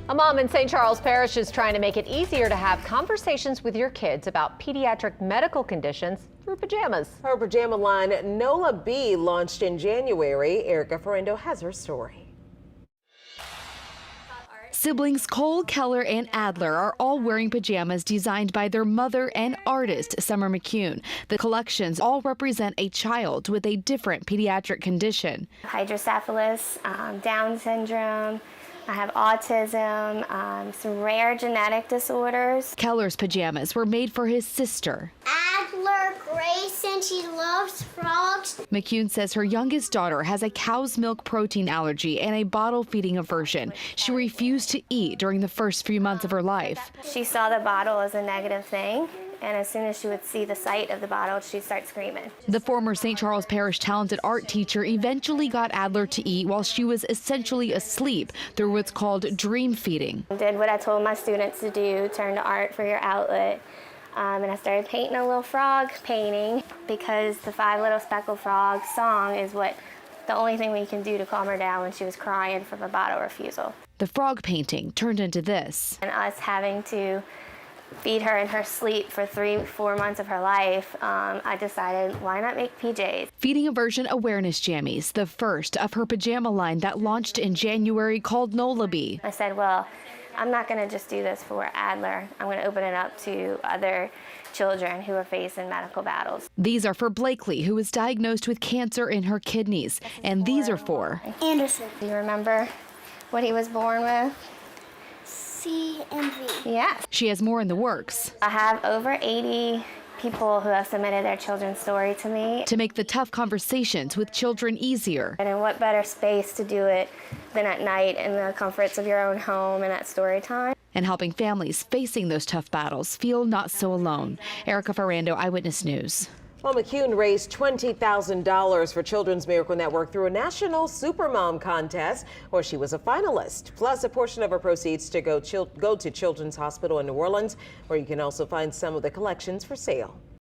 A mom in St. Charles Parish is trying to make it easier to have conversations with your kids about pediatric medical conditions through pajamas. Her pajama line, Nola B, launched in January. Erica Ferrando has her story. Siblings Cole, Keller, and Adler are all wearing pajamas designed by their mother and artist, Summer McCune. The collections all represent a child with a different pediatric condition. Hydrocephalus, Down syndrome, I have autism, some rare genetic disorders. Keller's pajamas were made for his sister. Adler Grayson, she loves frogs. McCune says her youngest daughter has a cow's milk protein allergy and a bottle feeding aversion. She refused to eat during the first few months of her life. She saw the bottle as a negative thing, and as soon as she would see the sight of the bottle, she'd start screaming. The former St. Charles Parish talented art teacher eventually got Adler to eat while she was essentially asleep through what's called dream feeding. I did what I told my students to do, turn to art for your outlet. And I started painting a little frog painting because the Five Little Speckled Frogs song is the only thing we can do to calm her down when she was crying from a bottle refusal. The frog painting turned into this. And us having to feed her in her sleep for 3-4 months of her life, I decided, why not make PJs? Feeding aversion awareness jammies, the first of her pajama line that launched in January called Nola B. I said, well, I'm not going to just do this for Adler. I'm going to open it up to other children who are facing medical battles. These are for Blakely, who was diagnosed with cancer in her kidneys, and these are for Anderson. Do you remember what he was born with? C and V. Yes. She has more in the works. I have over 80 people who have submitted their children's story to me. To make the tough conversations with children easier. And in what better space to do it than at night in the comforts of your own home and at story time. And helping families facing those tough battles feel not so alone. Erica Ferrando, Eyewitness News. Well, McCune raised $20,000 for Children's Miracle Network through a national Supermom contest where she was a finalist. Plus, a portion of her proceeds to go to Children's Hospital in New Orleans, where you can also find some of the collections for sale.